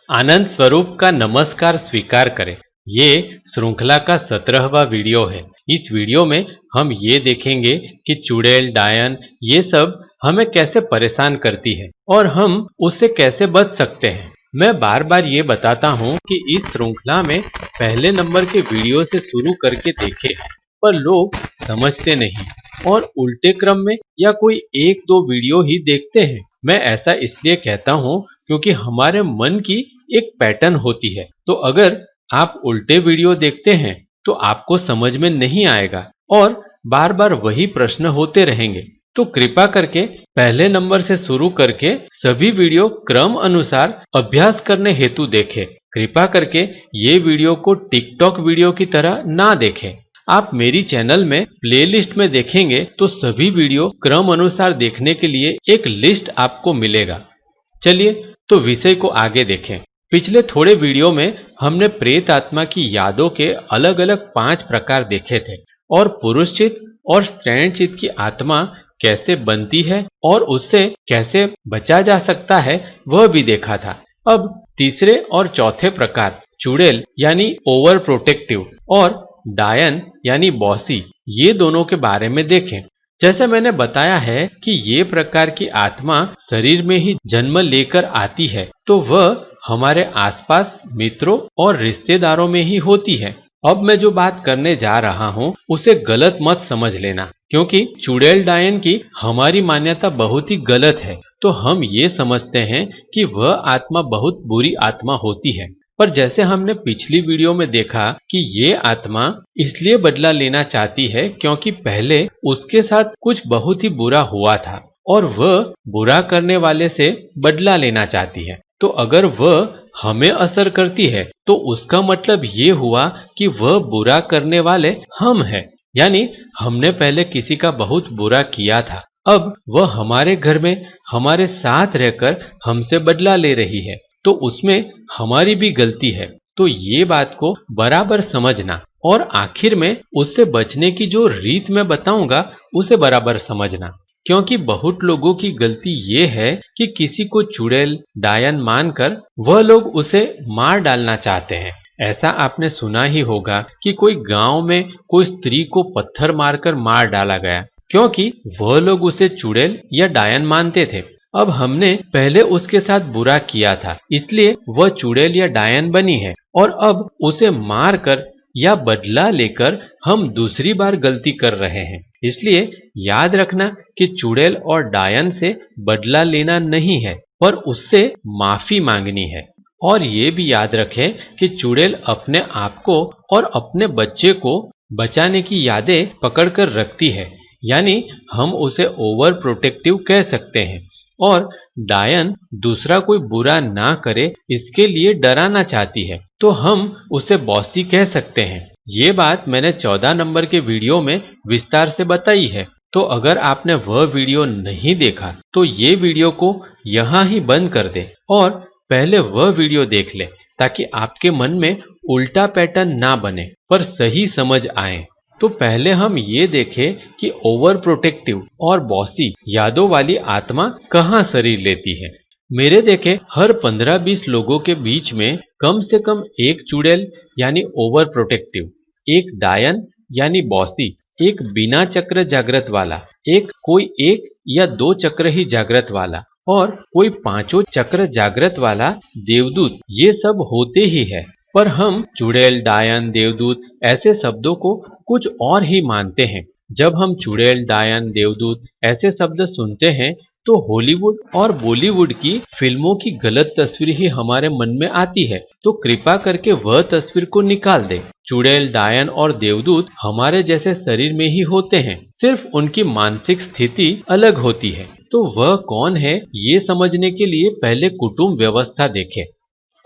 आनंद स्वरूप का नमस्कार स्वीकार करें। ये श्रृंखला का 17वां वीडियो है। इस वीडियो में हम ये देखेंगे कि चुड़ैल, डायन ये सब हमें कैसे परेशान करती है और हम उससे कैसे बच सकते हैं। मैं बार बार ये बताता हूँ कि इस श्रृंखला में पहले नंबर के वीडियो से शुरू करके देखें, पर लोग समझते नहीं और उल्टे क्रम में या कोई एक दो वीडियो ही देखते हैं। मैं ऐसा इसलिए कहता हूँ क्योंकि हमारे मन की एक पैटर्न होती है, तो अगर आप उल्टे वीडियो देखते हैं तो आपको समझ में नहीं आएगा और बार बार वही प्रश्न होते रहेंगे। तो कृपा करके पहले नंबर से शुरू करके सभी वीडियो क्रम अनुसार अभ्यास करने हेतु देखें। कृपा करके ये वीडियो को टिकटॉक वीडियो की तरह ना देखें। आप मेरी चैनल में प्लेलिस्ट में देखेंगे तो सभी वीडियो क्रम अनुसार देखने के लिए एक लिस्ट आपको मिलेगा। चलिए तो विषय को आगे देखें। पिछले थोड़े वीडियो में हमने प्रेत आत्मा की यादों के अलग अलग 5 प्रकार देखे थे और पुरुष चित्त और स्त्रीण चित्त की आत्मा कैसे बनती है और उससे कैसे बचा जा सकता है वह भी देखा था। अब तीसरे और चौथे प्रकार चुड़ैल यानी ओवर प्रोटेक्टिव और डायन यानी बॉसी, ये दोनों के बारे में देखें। जैसे मैंने बताया है कि ये प्रकार की आत्मा शरीर में ही जन्म लेकर आती है, तो वह हमारे आसपास मित्रों और रिश्तेदारों में ही होती है। अब मैं जो बात करने जा रहा हूँ उसे गलत मत समझ लेना, क्योंकि चुड़ैल डायन की हमारी मान्यता बहुत ही गलत है। तो हम ये समझते हैं कि वह आत्मा बहुत बुरी आत्मा होती है, पर जैसे हमने पिछली वीडियो में देखा कि ये आत्मा इसलिए बदला लेना चाहती है क्योंकि पहले उसके साथ कुछ बहुत ही बुरा हुआ था और वह बुरा करने वाले से बदला लेना चाहती है। तो अगर वह हमें असर करती है तो उसका मतलब ये हुआ कि वह बुरा करने वाले हम हैं, यानी हमने पहले किसी का बहुत बुरा किया था, अब वह हमारे घर में हमारे साथ रहकर हमसे बदला ले रही है, तो उसमें हमारी भी गलती है। तो ये बात को बराबर समझना और आखिर में उससे बचने की जो रीत मैं बताऊंगा उसे बराबर समझना, क्योंकि बहुत लोगों की गलती ये है कि किसी को चुड़ैल डायन मानकर वह लोग उसे मार डालना चाहते हैं। ऐसा आपने सुना ही होगा कि कोई गांव में कोई स्त्री को पत्थर मारकर मार डाला गया क्योंकि वह लोग उसे चुड़ैल या डायन मानते थे। अब हमने पहले उसके साथ बुरा किया था, इसलिए वह चुड़ैल या डायन बनी है और अब उसे मार कर या बदला लेकर हम दूसरी बार गलती कर रहे हैं। इसलिए याद रखना कि चुड़ैल और डायन से बदला लेना नहीं है, पर उससे माफी मांगनी है। और ये भी याद रखें कि चुड़ैल अपने आप को और अपने बच्चे को बचाने की यादें पकड़ कर रखती है, यानी हम उसे ओवर प्रोटेक्टिव कह सकते हैं। और डायन दूसरा कोई बुरा ना करे इसके लिए डराना चाहती है, तो हम उसे बॉसी कह सकते हैं। ये बात मैंने 14 नंबर के वीडियो में विस्तार से बताई है, तो अगर आपने वह वीडियो नहीं देखा तो ये वीडियो को यहाँ ही बंद कर दे और पहले वह वीडियो देख ले, ताकि आपके मन में उल्टा पैटर्न ना बने पर सही समझ आए। तो पहले हम ये देखें कि ओवर प्रोटेक्टिव और बॉसी यादों वाली आत्मा कहाँ शरीर लेती है। मेरे देखे हर 15-20 लोगों के बीच में कम से कम एक चुड़ैल यानी ओवर प्रोटेक्टिव, एक डायन यानी बॉसी, एक बिना चक्र जागृत वाला, कोई एक या 2 चक्र ही जागृत वाला और कोई 5 चक्र जागृत वाला देवदूत, ये सब होते ही है। पर हम चुड़ैल, डायन, देवदूत ऐसे शब्दों को कुछ और ही मानते हैं। जब हम चुड़ैल, डायन, देवदूत ऐसे शब्द सुनते हैं तो हॉलीवुड और बॉलीवुड की फिल्मों की गलत तस्वीर ही हमारे मन में आती है, तो कृपा करके वह तस्वीर को निकाल दें। चुड़ैल, डायन और देवदूत हमारे जैसे शरीर में ही होते हैं, सिर्फ उनकी मानसिक स्थिति अलग होती है। तो वह कौन है ये समझने के लिए पहले कुटुंब व्यवस्था देखें।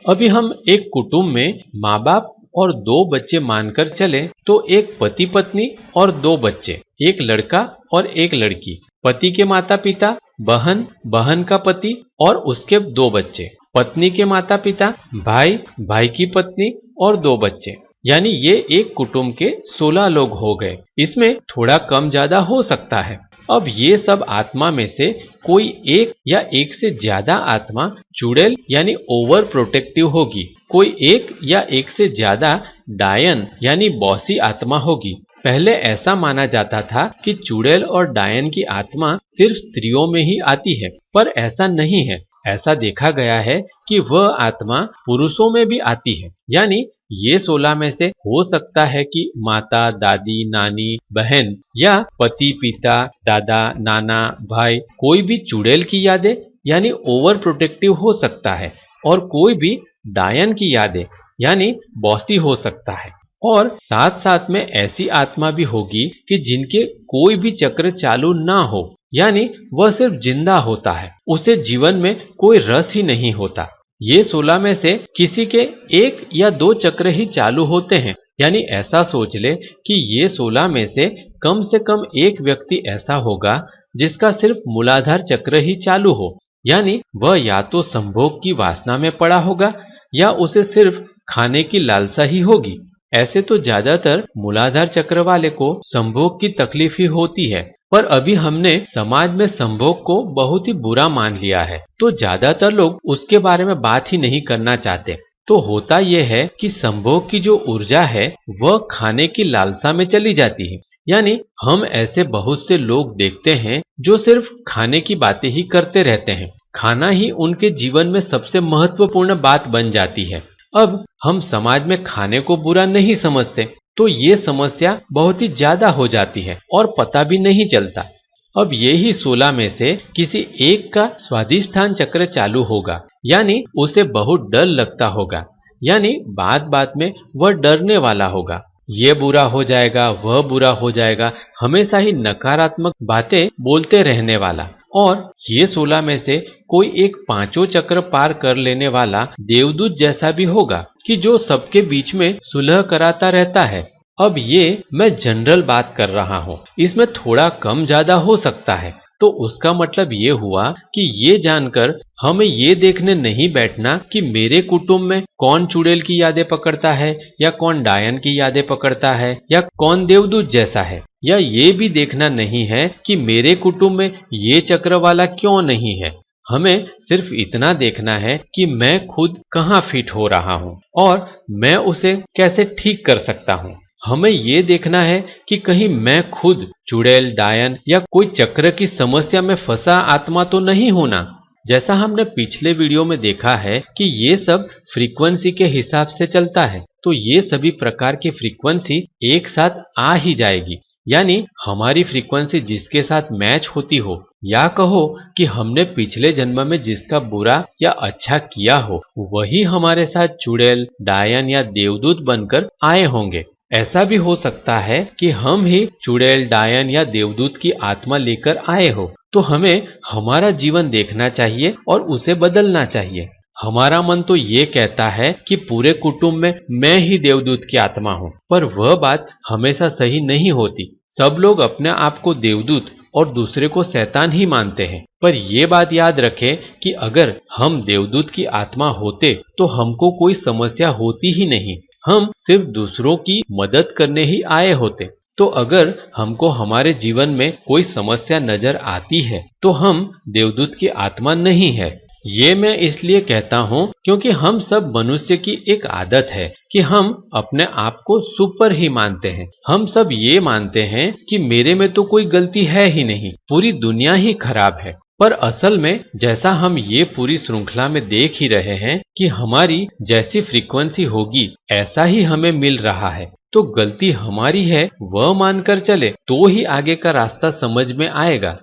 अभी हम एक कुटुंब में माँ बाप और 2 बच्चे मानकर चले तो एक पति पत्नी और 2 बच्चे, एक लड़का और एक लड़की, पति के माता पिता, बहन, बहन का पति और उसके 2 बच्चे, पत्नी के माता पिता, भाई, भाई की पत्नी और 2 बच्चे, यानी ये एक कुटुंब के 16 लोग हो गए। इसमें थोड़ा कम ज्यादा हो सकता है। अब ये सब आत्मा में से कोई एक या एक से ज्यादा आत्मा चुड़ैल यानी ओवर प्रोटेक्टिव होगी, कोई एक या एक से ज्यादा डायन यानी बॉसी आत्मा होगी। पहले ऐसा माना जाता था कि चुड़ैल और डायन की आत्मा सिर्फ स्त्रियों में ही आती है, पर ऐसा नहीं है। ऐसा देखा गया है कि वह आत्मा पुरुषों में भी आती है। यानी ये 16 में से हो सकता है कि माता, दादी, नानी, बहन या पति, पिता, दादा, नाना, भाई कोई भी चुड़ैल की यादें यानी ओवर प्रोटेक्टिव हो सकता है, और कोई भी डायन की यादें यानी बॉसी हो सकता है। और साथ साथ में ऐसी आत्मा भी होगी कि जिनके कोई भी चक्र चालू ना हो, यानी वह सिर्फ जिंदा होता है, उसे जीवन में कोई रस ही नहीं होता। ये 16 में से किसी के एक या दो चक्र ही चालू होते हैं। यानी ऐसा सोच ले कि ये 16 में से कम एक व्यक्ति ऐसा होगा जिसका सिर्फ मूलाधार चक्र ही चालू हो, यानी वह या तो संभोग की वासना में पड़ा होगा या उसे सिर्फ खाने की लालसा ही होगी। ऐसे तो ज्यादातर मूलाधार चक्र वाले को संभोग की तकलीफ ही होती है, पर अभी हमने समाज में संभोग को बहुत ही बुरा मान लिया है, तो ज्यादातर लोग उसके बारे में बात ही नहीं करना चाहते। तो होता यह है कि संभोग की जो ऊर्जा है वह खाने की लालसा में चली जाती है। यानी हम ऐसे बहुत से लोग देखते हैं जो सिर्फ खाने की बातें ही करते रहते हैं, खाना ही उनके जीवन में सबसे महत्वपूर्ण बात बन जाती है। अब हम समाज में खाने को बुरा नहीं समझते, तो ये समस्या बहुत ही ज्यादा हो जाती है और पता भी नहीं चलता। अब यही 16 में से किसी एक का स्वादिष्ठान चक्र चालू होगा, यानी उसे बहुत डर लगता होगा, यानी बात बात में वह डरने वाला होगा, ये बुरा हो जाएगा, वह बुरा हो जाएगा, हमेशा ही नकारात्मक बातें बोलते रहने वाला। और ये 16 में से कोई एक पांचों चक्र पार कर लेने वाला देवदूत जैसा भी होगा कि जो सबके बीच में सुलह कराता रहता है। अब ये मैं जनरल बात कर रहा हूँ, इसमें थोड़ा कम ज्यादा हो सकता है। तो उसका मतलब ये हुआ कि ये जानकर हमें ये देखने नहीं बैठना कि मेरे कुटुंब में कौन चुड़ैल की यादें पकड़ता है या कौन डायन की यादें पकड़ता है या कौन देवदूत जैसा है, या ये भी देखना नहीं है कि मेरे कुटुंब में ये चक्र वाला क्यों नहीं है। हमें सिर्फ इतना देखना है कि मैं खुद कहाँ फिट हो रहा हूँ और मैं उसे कैसे ठीक कर सकता हूँ। हमें ये देखना है कि कहीं मैं खुद चुड़ैल, डायन या कोई चक्र की समस्या में फंसा आत्मा तो नहीं होना। जैसा हमने पिछले वीडियो में देखा है कि ये सब फ्रीक्वेंसी के हिसाब से चलता है, तो ये सभी प्रकार की फ्रीक्वेंसी एक साथ आ ही जाएगी। यानी हमारी फ्रीक्वेंसी जिसके साथ मैच होती हो, या कहो कि हमने पिछले जन्म में जिसका बुरा या अच्छा किया हो, वही हमारे साथ चुड़ैल, डायन या देवदूत बनकर आए होंगे। ऐसा भी हो सकता है कि हम ही चुड़ैल, डायन या देवदूत की आत्मा लेकर आए हो। तो हमें हमारा जीवन देखना चाहिए और उसे बदलना चाहिए। हमारा मन तो ये कहता है कि पूरे कुटुंब में मैं ही देवदूत की आत्मा हूँ, पर वह बात हमेशा सही नहीं होती। सब लोग अपने आप को देवदूत और दूसरे को शैतान ही मानते हैं। पर यह बात याद रखें कि अगर हम देवदूत की आत्मा होते तो हमको कोई समस्या होती ही नहीं, हम सिर्फ दूसरों की मदद करने ही आए होते। तो अगर हमको हमारे जीवन में कोई समस्या नजर आती है तो हम देवदूत की आत्मा नहीं है। ये मैं इसलिए कहता हूँ क्योंकि हम सब मनुष्य की एक आदत है कि हम अपने आप को सुपर ही मानते हैं। हम सब ये मानते हैं कि मेरे में तो कोई गलती है ही नहीं, पूरी दुनिया ही खराब है। पर असल में जैसा हम ये पूरी श्रृंखला में देख ही रहे हैं कि हमारी जैसी फ्रीक्वेंसी होगी ऐसा ही हमें मिल रहा है। तो गलती हमारी है वह मानकर चले तो ही आगे का रास्ता समझ में आएगा।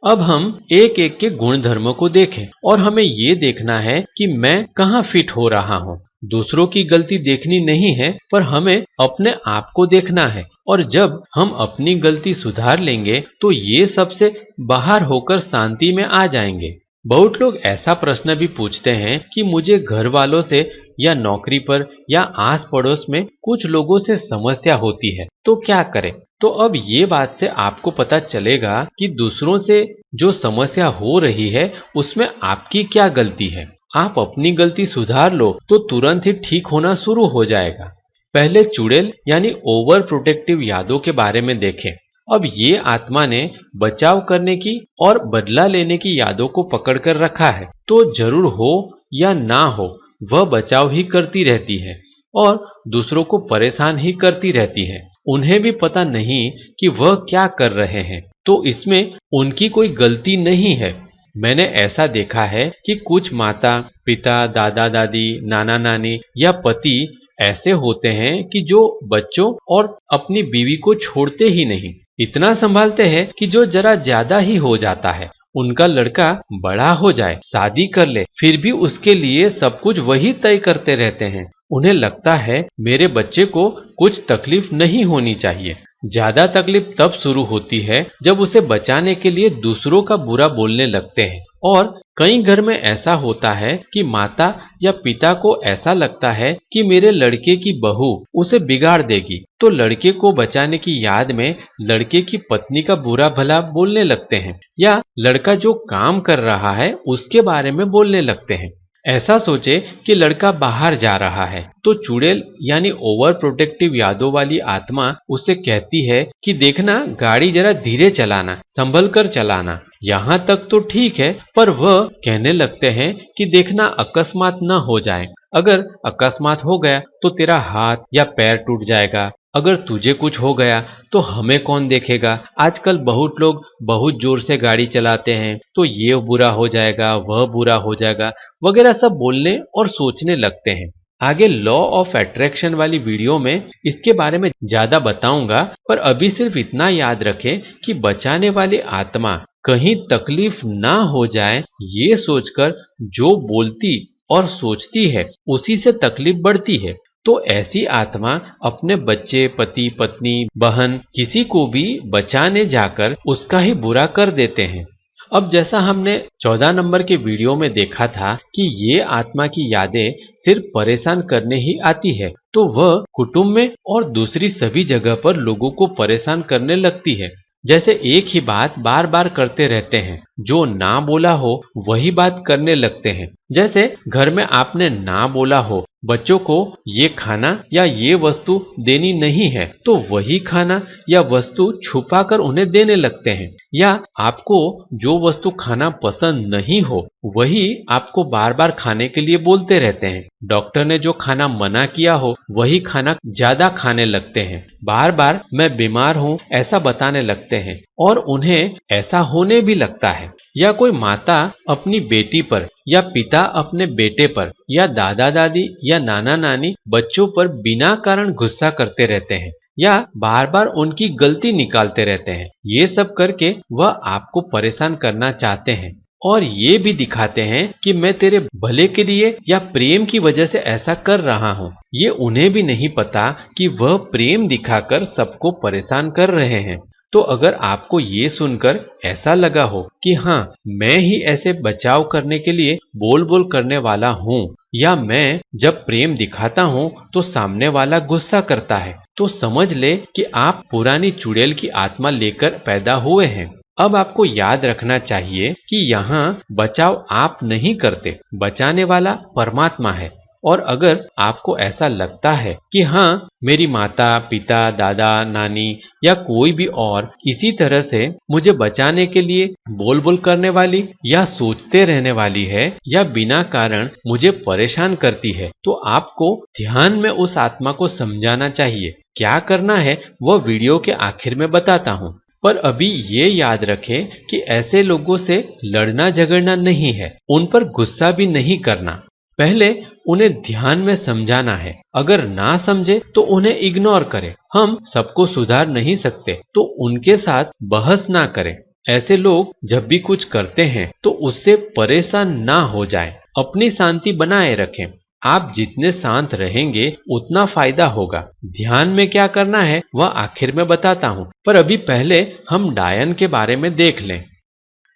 अब हम एक एक के गुण धर्म को देखें और हमें ये देखना है कि मैं कहाँ फिट हो रहा हूँ। दूसरों की गलती देखनी नहीं है, पर हमें अपने आप को देखना है। और जब हम अपनी गलती सुधार लेंगे तो ये सबसे बाहर होकर शांति में आ जाएंगे। बहुत लोग ऐसा प्रश्न भी पूछते हैं कि मुझे घर वालों से या नौकरी पर या आस पड़ोस में कुछ लोगों से समस्या होती है तो क्या करें। तो अब ये बात से आपको पता चलेगा कि दूसरों से जो समस्या हो रही है उसमें आपकी क्या गलती है। आप अपनी गलती सुधार लो तो तुरंत ही ठीक होना शुरू हो जाएगा। पहले चुड़ैल यानी ओवर प्रोटेक्टिव यादों के बारे में देखें। अब ये आत्मा ने बचाव करने की और बदला लेने की यादों को पकड़कर रखा है, तो जरूर हो या ना हो, वह बचाव ही करती रहती है और दूसरों को परेशान ही करती रहती है। उन्हें भी पता नहीं कि वह क्या कर रहे हैं, तो इसमें उनकी कोई गलती नहीं है। मैंने ऐसा देखा है कि कुछ माता पिता, दादा दादी, नाना नानी या पति ऐसे होते हैं कि जो बच्चों और अपनी बीवी को छोड़ते ही नहीं। इतना संभालते हैं कि जो जरा ज्यादा ही हो जाता है। उनका लड़का बड़ा हो जाए, शादी कर ले, फिर भी उसके लिए सब कुछ वही तय करते रहते हैं। उन्हें लगता है मेरे बच्चे को कुछ तकलीफ नहीं होनी चाहिए। ज्यादा तकलीफ तब शुरू होती है जब उसे बचाने के लिए दूसरों का बुरा बोलने लगते हैं। और कई घर में ऐसा होता है कि माता या पिता को ऐसा लगता है कि मेरे लड़के की बहू उसे बिगाड़ देगी, तो लड़के को बचाने की याद में लड़के की पत्नी का बुरा भला बोलने लगते हैं या लड़का जो काम कर रहा है उसके बारे में बोलने लगते हैं। ऐसा सोचे कि लड़का बाहर जा रहा है, तो चुड़ैल यानी ओवर प्रोटेक्टिव यादों वाली आत्मा उसे कहती है कि देखना, गाड़ी जरा धीरे चलाना, संभल कर चलाना। यहाँ तक तो ठीक है, पर वह कहने लगते हैं कि देखना अकस्मात न हो जाए। अगर अकस्मात हो गया तो तेरा हाथ या पैर टूट जाएगा। अगर तुझे कुछ हो गया तो हमें कौन देखेगा। आजकल बहुत लोग बहुत जोर से गाड़ी चलाते हैं, तो ये बुरा हो जाएगा, वह बुरा हो जाएगा वगैरह सब बोलने और सोचने लगते हैं। आगे लॉ ऑफ अट्रैक्शन वाली वीडियो में इसके बारे में ज्यादा बताऊंगा, पर अभी सिर्फ इतना याद रखें कि बचाने वाली आत्मा कहीं तकलीफ ना हो जाए ये सोचकर जो बोलती और सोचती है उसी से तकलीफ बढ़ती है। तो ऐसी आत्मा अपने बच्चे, पति, पत्नी, बहन किसी को भी बचाने जाकर उसका ही बुरा कर देते हैं। अब जैसा हमने 14 नंबर के वीडियो में देखा था कि ये आत्मा की यादें सिर्फ परेशान करने ही आती है, तो वह कुटुंब में और दूसरी सभी जगह पर लोगों को परेशान करने लगती है। जैसे एक ही बात बार बार करते रहते हैं, जो ना बोला हो वही बात करने लगते हैं। जैसे घर में आपने ना बोला हो बच्चों को ये खाना या ये वस्तु देनी नहीं है, तो वही खाना या वस्तु छुपा कर उन्हें देने लगते हैं। या आपको जो वस्तु खाना पसंद नहीं हो वही आपको बार बार खाने के लिए बोलते रहते हैं। डॉक्टर ने जो खाना मना किया हो वही खाना ज्यादा खाने लगते हैं। बार बार मैं बीमार हूँ ऐसा बताने लगते हैं और उन्हें ऐसा होने भी लगता है। या कोई माता अपनी बेटी पर या पिता अपने बेटे पर या दादा दादी या नाना नानी बच्चों पर बिना कारण गुस्सा करते रहते हैं या बार बार उनकी गलती निकालते रहते हैं। ये सब करके वह आपको परेशान करना चाहते हैं और ये भी दिखाते हैं कि मैं तेरे भले के लिए या प्रेम की वजह से ऐसा कर रहा हूँ। ये उन्हें भी नहीं पता कि वह प्रेम दिखाकर सबको परेशान कर रहे हैं। तो अगर आपको ये सुनकर ऐसा लगा हो कि हाँ, मैं ही ऐसे बचाव करने के लिए बोल बोल करने वाला हूँ या मैं जब प्रेम दिखाता हूँ तो सामने वाला गुस्सा करता है, तो समझ ले कि आप पुरानी चुड़ैल की आत्मा लेकर पैदा हुए हैं। अब आपको याद रखना चाहिए कि यहाँ बचाव आप नहीं करते, बचाने वाला परमात्मा है। और अगर आपको ऐसा लगता है कि हाँ, मेरी माता पिता, दादा नानी या कोई भी और इसी तरह से मुझे बचाने के लिए बोल बोल करने वाली या सोचते रहने वाली है या बिना कारण मुझे परेशान करती है, तो आपको ध्यान में उस आत्मा को समझाना चाहिए। क्या करना है वह वीडियो के आखिर में बताता हूँ, पर अभी ये याद रखें कि ऐसे लोगों से लड़ना झगड़ना नहीं है, उन पर गुस्सा भी नहीं करना। पहले उन्हें ध्यान में समझाना है। अगर ना समझे तो उन्हें इग्नोर करें। हम सबको सुधार नहीं सकते, तो उनके साथ बहस ना करें। ऐसे लोग जब भी कुछ करते हैं तो उससे परेशान ना हो जाएं। अपनी शांति बनाए रखें। आप जितने शांत रहेंगे उतना फायदा होगा। ध्यान में क्या करना है वह आखिर में बताता हूँ, पर अभी पहले हम डायन के बारे में देख लें।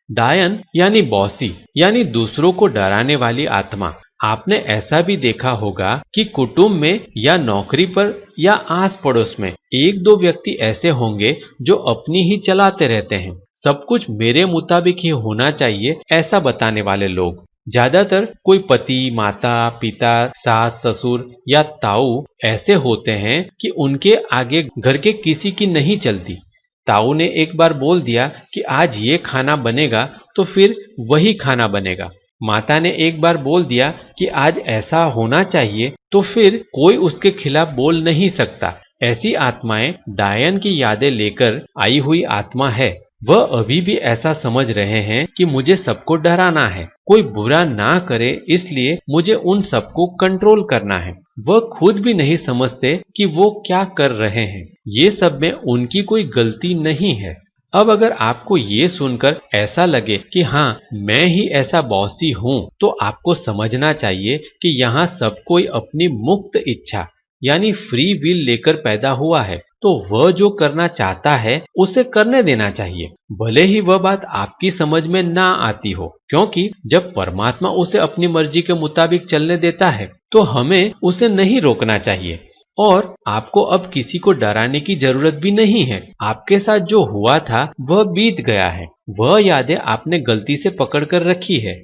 डायन यानी बॉसी यानी दूसरों को डराने वाली आत्मा। आपने ऐसा भी देखा होगा कि कुटुंब में या नौकरी पर या आस पड़ोस में एक दो व्यक्ति ऐसे होंगे जो अपनी ही चलाते रहते हैं। सब कुछ मेरे मुताबिक ही होना चाहिए ऐसा बताने वाले लोग। ज्यादातर कोई पति, माता, पिता, सास, ससुर या ताऊ ऐसे होते हैं कि उनके आगे घर के किसी की नहीं चलती। ताऊ ने एक बार बोल दिया कि आज ये खाना बनेगा तो फिर वही खाना बनेगा। माता ने एक बार बोल दिया कि आज ऐसा होना चाहिए तो फिर कोई उसके खिलाफ बोल नहीं सकता। ऐसी आत्माएं डायन की यादें लेकर आई हुई आत्मा है। वह अभी भी ऐसा समझ रहे हैं कि मुझे सबको डराना है, कोई बुरा ना करे, इसलिए मुझे उन सबको कंट्रोल करना है। वह खुद भी नहीं समझते कि वो क्या कर रहे हैं। ये सब में उनकी कोई गलती नहीं है। अब अगर आपको ये सुनकर ऐसा लगे कि हाँ मैं ही ऐसा बॉसी हूँ, तो आपको समझना चाहिए कि यहाँ सब कोई अपनी मुक्त इच्छा यानी फ्री विल लेकर पैदा हुआ है, तो वह जो करना चाहता है उसे करने देना चाहिए, भले ही वह बात आपकी समझ में ना आती हो। क्योंकि जब परमात्मा उसे अपनी मर्जी के मुताबिक चलने देता है तो हमें उसे नहीं रोकना चाहिए। और आपको अब किसी को डराने की जरूरत भी नहीं है। आपके साथ जो हुआ था वह बीत गया है, वह यादें आपने गलती से पकड़ कर रखी है।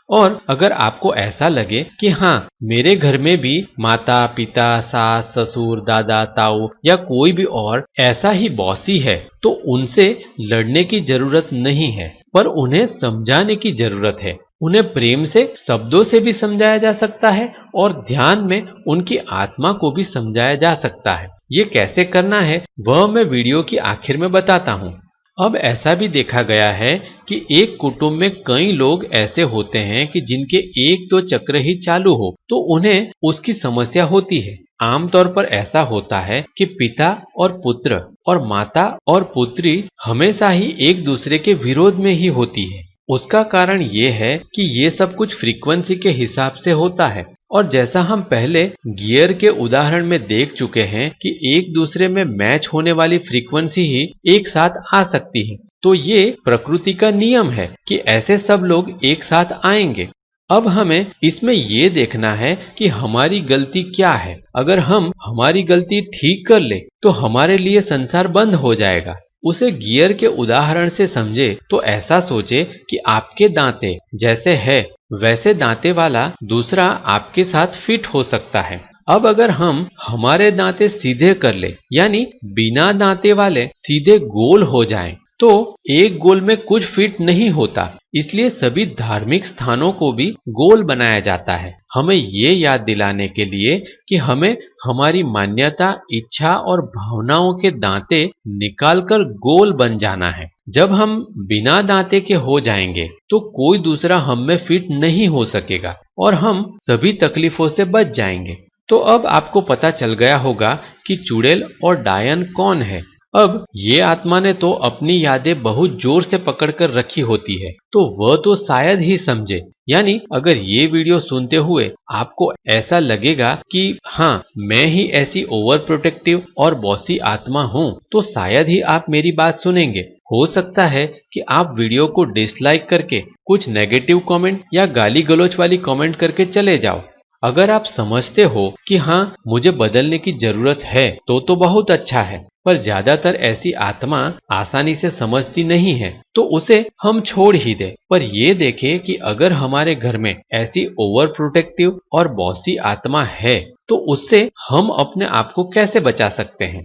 और अगर आपको ऐसा लगे कि हाँ मेरे घर में भी माता पिता सास ससुर दादा ताऊ या कोई भी और ऐसा ही बॉसी है, तो उनसे लड़ने की जरूरत नहीं है, पर उन्हें समझाने की जरूरत है। उन्हें प्रेम से शब्दों से भी समझाया जा सकता है और ध्यान में उनकी आत्मा को भी समझाया जा सकता है। ये कैसे करना है वह मैं वीडियो की आखिर में बताता हूँ। अब ऐसा भी देखा गया है कि एक कुटुंब में कई लोग ऐसे होते हैं कि जिनके एक दो चक्र ही चालू हो तो उन्हें उसकी समस्या होती है। आमतौर पर ऐसा होता है कि पिता और पुत्र और माता और पुत्री हमेशा ही एक दूसरे के विरोध में ही होती है। उसका कारण ये है कि ये सब कुछ फ्रीक्वेंसी के हिसाब से होता है। और जैसा हम पहले गियर के उदाहरण में देख चुके हैं कि एक दूसरे में मैच होने वाली फ्रीक्वेंसी ही एक साथ आ सकती है, तो ये प्रकृति का नियम है कि ऐसे सब लोग एक साथ आएंगे। अब हमें इसमें ये देखना है कि हमारी गलती क्या है। अगर हम हमारी गलती ठीक कर ले तो हमारे लिए संसार बंद हो जाएगा। उसे गियर के उदाहरण से समझे तो ऐसा सोचे कि आपके दांते जैसे है वैसे दांते वाला दूसरा आपके साथ फिट हो सकता है। अब अगर हम हमारे दांते सीधे कर ले यानी बिना दांते वाले सीधे गोल हो जाएं, तो एक गोल में कुछ फिट नहीं होता। इसलिए सभी धार्मिक स्थानों को भी गोल बनाया जाता है, हमें ये याद दिलाने के लिए कि हमें हमारी मान्यता इच्छा और भावनाओं के दांते निकालकर गोल बन जाना है। जब हम बिना दांते के हो जाएंगे तो कोई दूसरा हम में फिट नहीं हो सकेगा और हम सभी तकलीफों से बच जाएंगे। तो अब आपको पता चल गया होगा कि चुड़ैल और डायन कौन है। अब ये आत्मा ने तो अपनी यादें बहुत जोर से पकड़कर रखी होती है, तो वह तो शायद ही समझे। यानी अगर ये वीडियो सुनते हुए आपको ऐसा लगेगा कि हाँ मैं ही ऐसी ओवर प्रोटेक्टिव और बॉसी आत्मा हूँ, तो शायद ही आप मेरी बात सुनेंगे। हो सकता है कि आप वीडियो को डिसलाइक करके कुछ नेगेटिव कमेंट या गाली गलौज वाली कमेंट करके चले जाओ। अगर आप समझते हो कि हाँ मुझे बदलने की जरूरत है तो बहुत अच्छा है, पर ज्यादातर ऐसी आत्मा आसानी से समझती नहीं है तो उसे हम छोड़ ही दे। पर ये देखें कि अगर हमारे घर में ऐसी ओवर प्रोटेक्टिव और बॉसी आत्मा है तो उससे हम अपने आप को कैसे बचा सकते हैं।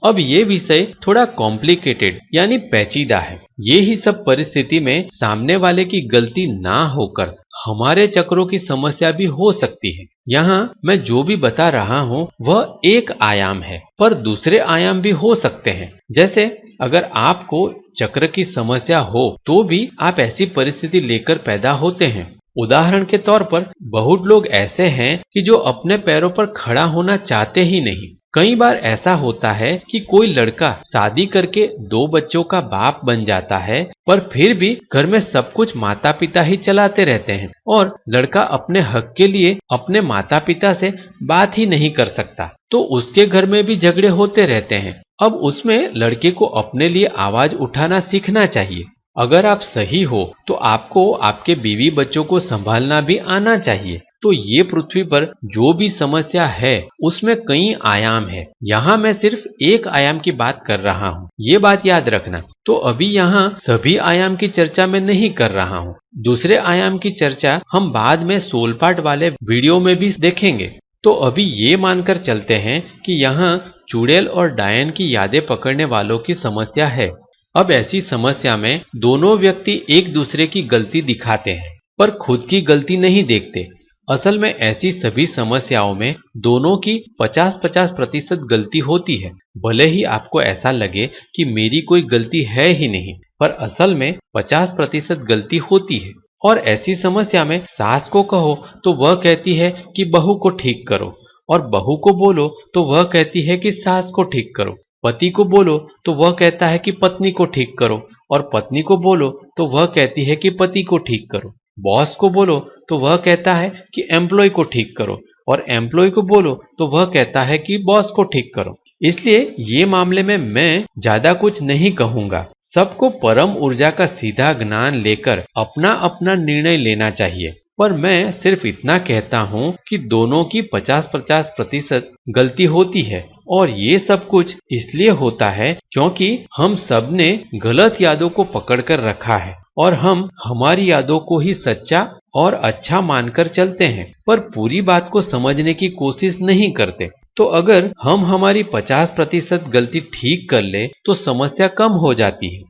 अब ये विषय थोड़ा कॉम्प्लिकेटेड यानी पेचीदा है। ये ही सब परिस्थिति में सामने वाले की गलती ना होकर हमारे चक्रों की समस्या भी हो सकती है। यहाँ मैं जो भी बता रहा हूँ वह एक आयाम है, पर दूसरे आयाम भी हो सकते हैं। जैसे अगर आपको चक्र की समस्या हो तो भी आप ऐसी परिस्थिति लेकर पैदा होते हैं। उदाहरण के तौर पर बहुत लोग ऐसे हैं कि जो अपने पैरों पर खड़ा होना चाहते ही नहीं। कई बार ऐसा होता है कि कोई लड़का शादी करके 2 बच्चों का बाप बन जाता है, पर फिर भी घर में सब कुछ माता पिता ही चलाते रहते हैं और लड़का अपने हक के लिए अपने माता पिता से बात ही नहीं कर सकता, तो उसके घर में भी झगड़े होते रहते हैं। अब उसमें लड़के को अपने लिए आवाज उठाना सीखना चाहिए। अगर आप सही हो तो आपको आपके बीवी बच्चों को संभालना भी आना चाहिए। तो ये पृथ्वी पर जो भी समस्या है उसमें कई आयाम है। यहाँ मैं सिर्फ एक आयाम की बात कर रहा हूँ, ये बात याद रखना। तो अभी यहाँ सभी आयाम की चर्चा मैं नहीं कर रहा हूँ। दूसरे आयाम की चर्चा हम बाद में सोल पार्ट वाले वीडियो में भी देखेंगे। तो अभी ये मानकर चलते हैं कि यहाँ चुड़ैल और डायन की यादें पकड़ने वालों की समस्या है। अब ऐसी समस्या में दोनों व्यक्ति एक दूसरे की गलती दिखाते हैं पर खुद की गलती नहीं देखते। असल में ऐसी सभी समस्याओं में दोनों की 50-50% गलती होती है। भले ही आपको ऐसा लगे कि मेरी कोई गलती है ही नहीं, पर असल में 50% गलती होती है। और ऐसी समस्या में सास को कहो तो वह कहती है कि बहू को ठीक करो, और बहू को बोलो तो वह कहती है कि सास को ठीक करो। पति को बोलो तो वह कहता है कि पत्नी को ठीक करो, और पत्नी को बोलो तो वह कहती है कि पति को ठीक करो। बॉस को बोलो तो वह कहता है कि एम्प्लॉय को ठीक करो, और एम्प्लॉय को बोलो तो वह कहता है कि बॉस को ठीक करो। इसलिए ये मामले में मैं ज्यादा कुछ नहीं कहूंगा। सबको परम ऊर्जा का सीधा ज्ञान लेकर अपना अपना निर्णय लेना चाहिए। पर मैं सिर्फ इतना कहता हूँ कि दोनों की 50-50% गलती होती है, और ये सब कुछ इसलिए होता है क्योंकि हम सब ने गलत यादों को पकड़कर रखा है, और हम हमारी यादों को ही सच्चा और अच्छा मानकर चलते हैं, पर पूरी बात को समझने की कोशिश नहीं करते। तो अगर हम हमारी 50% गलती ठीक कर ले तो समस्या कम हो जाती है।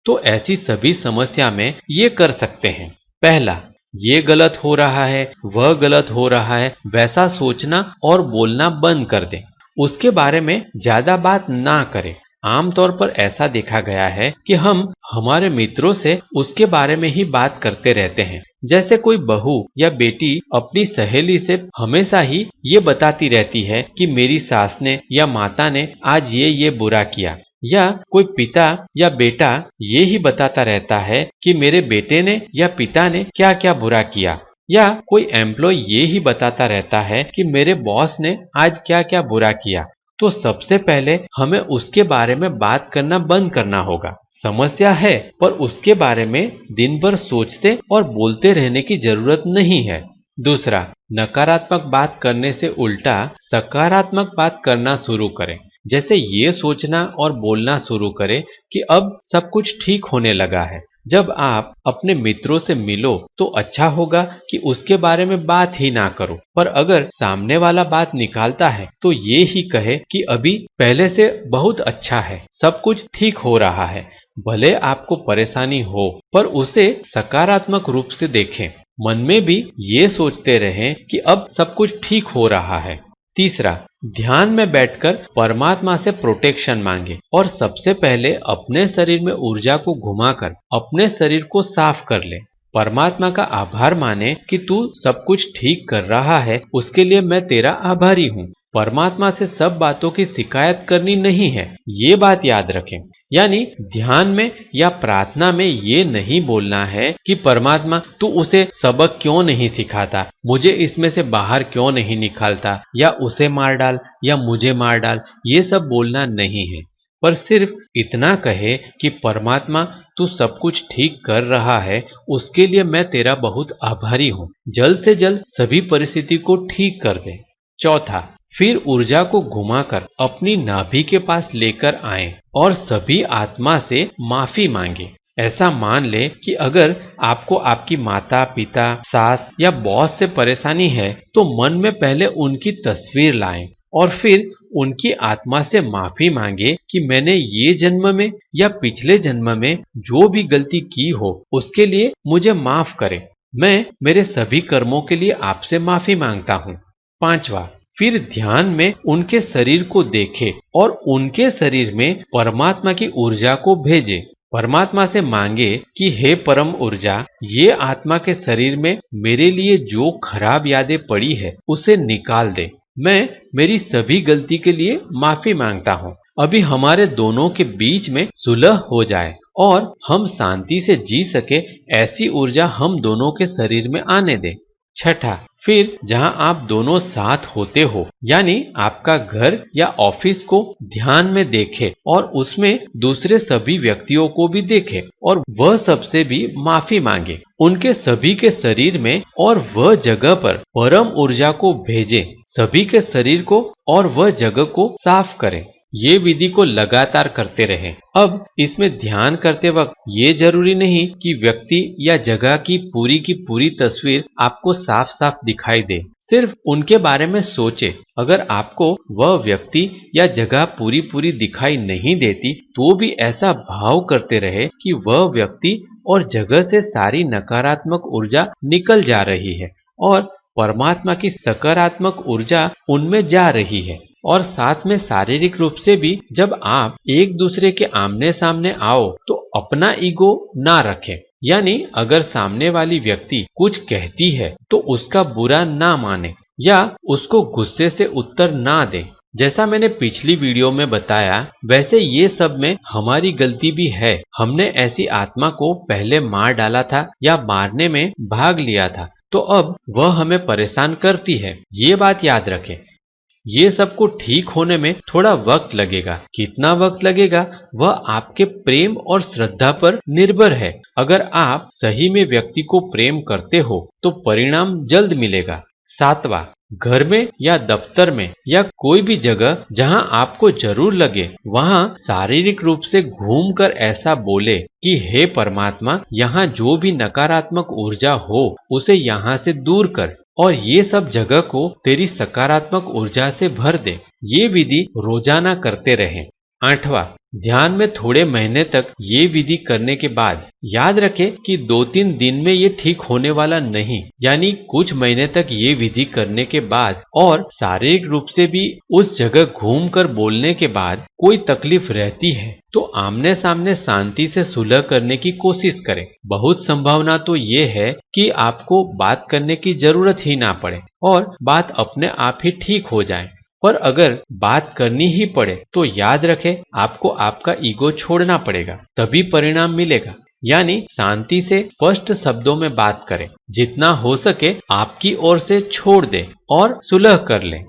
तो ऐसी सभी समस्या में ये कर सकते हैं। पहला, ये गलत हो रहा है, वह गलत हो रहा है, वैसा सोचना और बोलना बंद कर दें। उसके बारे में ज्यादा बात ना करें। आमतौर पर ऐसा देखा गया है कि हम हमारे मित्रों से उसके बारे में ही बात करते रहते हैं। जैसे कोई बहू या बेटी अपनी सहेली से हमेशा ही ये बताती रहती है कि मेरी सास ने या माता ने आज ये बुरा किया, या कोई पिता या बेटा ये ही बताता रहता है कि मेरे बेटे ने या पिता ने क्या क्या बुरा किया, या कोई एम्प्लॉय ये ही बताता रहता है कि मेरे बॉस ने आज क्या क्या बुरा किया। तो सबसे पहले हमें उसके बारे में बात करना बंद करना होगा। समस्या है, पर उसके बारे में दिन भर सोचते और बोलते रहने की जरूरत नहीं है। दूसरा, नकारात्मक बात करने से उल्टा सकारात्मक बात करना शुरू करें। जैसे ये सोचना और बोलना शुरू करें कि अब सब कुछ ठीक होने लगा है। जब आप अपने मित्रों से मिलो तो अच्छा होगा कि उसके बारे में बात ही ना करो, पर अगर सामने वाला बात निकालता है तो ये ही कहे कि अभी पहले से बहुत अच्छा है, सब कुछ ठीक हो रहा है। भले आपको परेशानी हो, पर उसे सकारात्मक रूप से देखें। मन में भी ये सोचते रहें कि अब सब कुछ ठीक हो रहा है। तीसरा, ध्यान में बैठकर परमात्मा से प्रोटेक्शन मांगे, और सबसे पहले अपने शरीर में ऊर्जा को घुमाकर अपने शरीर को साफ कर ले। परमात्मा का आभार माने कि तू सब कुछ ठीक कर रहा है, उसके लिए मैं तेरा आभारी हूँ। परमात्मा से सब बातों की शिकायत करनी नहीं है, ये बात याद रखें। यानी ध्यान में या प्रार्थना में ये नहीं बोलना है कि परमात्मा तू उसे सबक क्यों नहीं सिखाता, मुझे इसमें से बाहर क्यों नहीं निकालता, या उसे मार डाल या मुझे मार डाल। ये सब बोलना नहीं है, पर सिर्फ इतना कहे कि परमात्मा तू सब कुछ ठीक कर रहा है, उसके लिए मैं तेरा बहुत आभारी हूँ। जल्द से जल्द सभी परिस्थिति को ठीक कर दे। चौथा, फिर ऊर्जा को घुमाकर अपनी नाभि के पास लेकर आएं और सभी आत्मा से माफी मांगे। ऐसा मान ले कि अगर आपको आपकी माता पिता, सास या बॉस से परेशानी है तो मन में पहले उनकी तस्वीर लाएं और फिर उनकी आत्मा से माफी मांगे कि मैंने ये जन्म में या पिछले जन्म में जो भी गलती की हो उसके लिए मुझे माफ करें। मैं मेरे सभी कर्मों के लिए आपसे माफी मांगता हूँ। पांचवा, फिर ध्यान में उनके शरीर को देखे और उनके शरीर में परमात्मा की ऊर्जा को भेजे। परमात्मा से मांगे कि हे परम ऊर्जा, ये आत्मा के शरीर में मेरे लिए जो खराब यादें पड़ी है उसे निकाल दे। मैं मेरी सभी गलती के लिए माफी मांगता हूँ। अभी हमारे दोनों के बीच में सुलह हो जाए और हम शांति से जी सके, ऐसी ऊर्जा हम दोनों के शरीर में आने दे। छठा, फिर जहां आप दोनों साथ होते हो, यानी आपका घर या ऑफिस को ध्यान में देखे और उसमें दूसरे सभी व्यक्तियों को भी देखे और वह सबसे भी माफी मांगे। उनके सभी के शरीर में और वह जगह पर परम ऊर्जा को भेजे, सभी के शरीर को और वह जगह को साफ करें। ये विधि को लगातार करते रहें। अब इसमें ध्यान करते वक्त ये जरूरी नहीं कि व्यक्ति या जगह की पूरी तस्वीर आपको साफ साफ दिखाई दे। सिर्फ उनके बारे में सोचे। अगर आपको वह व्यक्ति या जगह पूरी पूरी दिखाई नहीं देती तो भी ऐसा भाव करते रहे कि वह व्यक्ति और जगह से सारी नकारात्मक ऊर्जा निकल जा रही है और परमात्मा की सकारात्मक ऊर्जा उनमें जा रही है। और साथ में शारीरिक रूप से भी जब आप एक दूसरे के आमने सामने आओ तो अपना ईगो ना रखें। यानी अगर सामने वाली व्यक्ति कुछ कहती है तो उसका बुरा ना माने या उसको गुस्से से उत्तर ना दे। जैसा मैंने पिछली वीडियो में बताया वैसे ये सब में हमारी गलती भी है। हमने ऐसी आत्मा को पहले मार डाला था या मारने में भाग लिया था तो अब वह हमें परेशान करती है। ये बात याद रखें। ये सबको ठीक होने में थोड़ा वक्त लगेगा। कितना वक्त लगेगा वह आपके प्रेम और श्रद्धा पर निर्भर है। अगर आप सही में व्यक्ति को प्रेम करते हो तो परिणाम जल्द मिलेगा। 7वां, घर में या दफ्तर में या कोई भी जगह जहां आपको जरूर लगे वहां शारीरिक रूप से घूमकर ऐसा बोले कि हे परमात्मा, यहाँ जो भी नकारात्मक ऊर्जा हो उसे यहाँ से दूर कर और ये सब जगह को तेरी सकारात्मक ऊर्जा से भर दे। ये विधि रोजाना करते रहें। 8वां, ध्यान में थोड़े महीने तक ये विधि करने के बाद याद रखें कि 2-3 दिन में ये ठीक होने वाला नहीं। यानी कुछ महीने तक ये विधि करने के बाद और शारीरिक रूप से भी उस जगह घूमकर बोलने के बाद कोई तकलीफ रहती है तो आमने सामने शांति से सुलह करने की कोशिश करें। बहुत संभावना तो ये है कि आपको बात करने की जरूरत ही ना पड़े और बात अपने आप ही ठीक हो जाए। पर अगर बात करनी ही पड़े तो याद रखें आपको आपका ईगो छोड़ना पड़ेगा, तभी परिणाम मिलेगा। यानी शांति से स्पष्ट शब्दों में बात करें, जितना हो सके आपकी ओर से छोड़ दें और सुलह कर लें।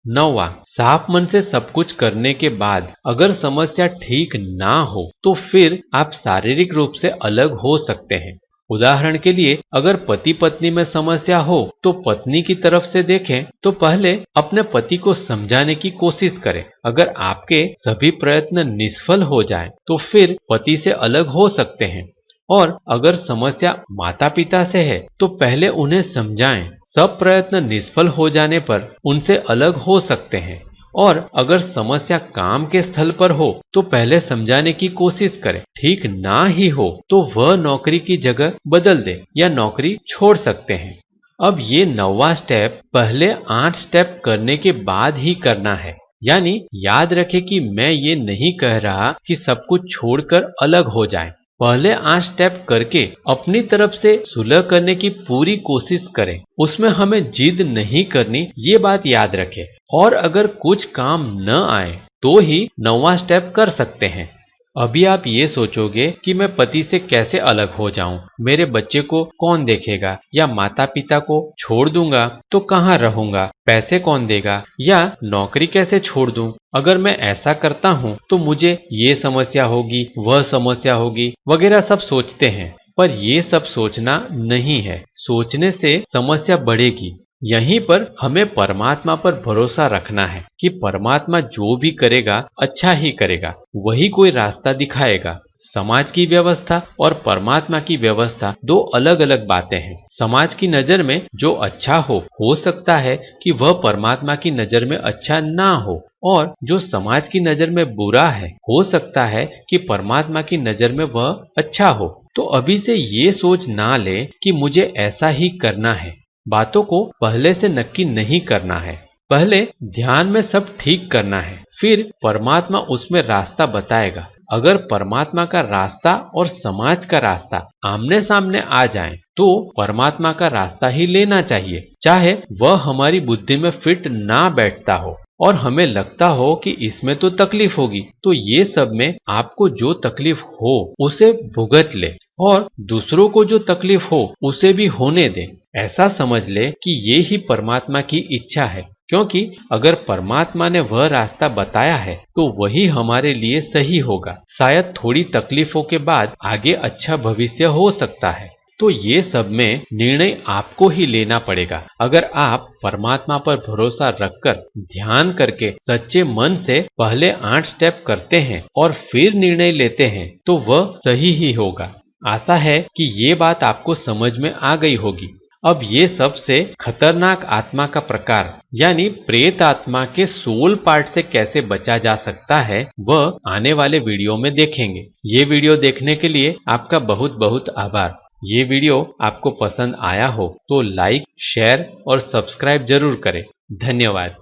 9वां, साफ मन से सब कुछ करने के बाद अगर समस्या ठीक ना हो तो फिर आप शारीरिक रूप से अलग हो सकते हैं। उदाहरण के लिए अगर पति पत्नी में समस्या हो तो पत्नी की तरफ से देखें तो पहले अपने पति को समझाने की कोशिश करें। अगर आपके सभी प्रयत्न निष्फल हो जाएं तो फिर पति से अलग हो सकते हैं। और अगर समस्या माता पिता से है तो पहले उन्हें समझाएं। सब प्रयत्न निष्फल हो जाने पर उनसे अलग हो सकते हैं। और अगर समस्या काम के स्थल पर हो तो पहले समझाने की कोशिश करें। ठीक ना ही हो तो वह नौकरी की जगह बदल दे या नौकरी छोड़ सकते हैं। अब ये 9वां स्टेप पहले 8 स्टेप करने के बाद ही करना है। यानी याद रखें कि मैं ये नहीं कह रहा कि सब कुछ छोड़कर अलग हो जाएं। पहले 8 स्टेप करके अपनी तरफ से सुलह करने की पूरी कोशिश करें। उसमें हमें जिद नहीं करनी, ये बात याद रखें। और अगर कुछ काम न आए तो ही 9वां स्टेप कर सकते हैं। अभी आप ये सोचोगे कि मैं पति से कैसे अलग हो जाऊं, मेरे बच्चे को कौन देखेगा या माता पिता को छोड़ दूंगा तो कहाँ रहूंगा, पैसे कौन देगा या नौकरी कैसे छोड़ दूं। अगर मैं ऐसा करता हूं तो मुझे ये समस्या होगी, वह समस्या होगी वगैरह सब सोचते हैं। पर ये सब सोचना नहीं है। सोचने से समस्या बढ़ेगी। यहीं पर हमें परमात्मा पर भरोसा रखना है कि परमात्मा जो भी करेगा अच्छा ही करेगा, वही कोई रास्ता दिखाएगा। समाज की व्यवस्था और परमात्मा की व्यवस्था दो अलग अलग बातें हैं। समाज की नजर में जो अच्छा हो सकता है कि वह परमात्मा की नजर में अच्छा ना हो, और जो समाज की नजर में बुरा है हो सकता है कि परमात्मा की नजर में वह अच्छा हो। तो अभी से ये सोच ना ले कि मुझे ऐसा ही करना है। बातों को पहले से नक्की नहीं करना है। पहले ध्यान में सब ठीक करना है, फिर परमात्मा उसमें रास्ता बताएगा। अगर परमात्मा का रास्ता और समाज का रास्ता आमने सामने आ जाएं, तो परमात्मा का रास्ता ही लेना चाहिए, चाहे वह हमारी बुद्धि में फिट ना बैठता हो और हमें लगता हो कि इसमें तो तकलीफ होगी। तो ये सब में आपको जो तकलीफ हो उसे भुगत ले और दूसरों को जो तकलीफ हो उसे भी होने दे। ऐसा समझ ले कि ये ही परमात्मा की इच्छा है, क्योंकि अगर परमात्मा ने वह रास्ता बताया है तो वही हमारे लिए सही होगा। शायद थोड़ी तकलीफों के बाद आगे अच्छा भविष्य हो सकता है। तो ये सब में निर्णय आपको ही लेना पड़ेगा। अगर आप परमात्मा पर भरोसा रखकर ध्यान करके सच्चे मन से पहले 8 स्टेप करते हैं और फिर निर्णय लेते हैं तो वह सही ही होगा। आशा है कि ये बात आपको समझ में आ गई होगी। अब ये सबसे खतरनाक आत्मा का प्रकार यानी प्रेत आत्मा के सोल पार्ट से कैसे बचा जा सकता है वह आने वाले वीडियो में देखेंगे। ये वीडियो देखने के लिए आपका बहुत बहुत आभार। ये वीडियो आपको पसंद आया हो तो लाइक, शेयर और सब्सक्राइब जरूर करें। धन्यवाद।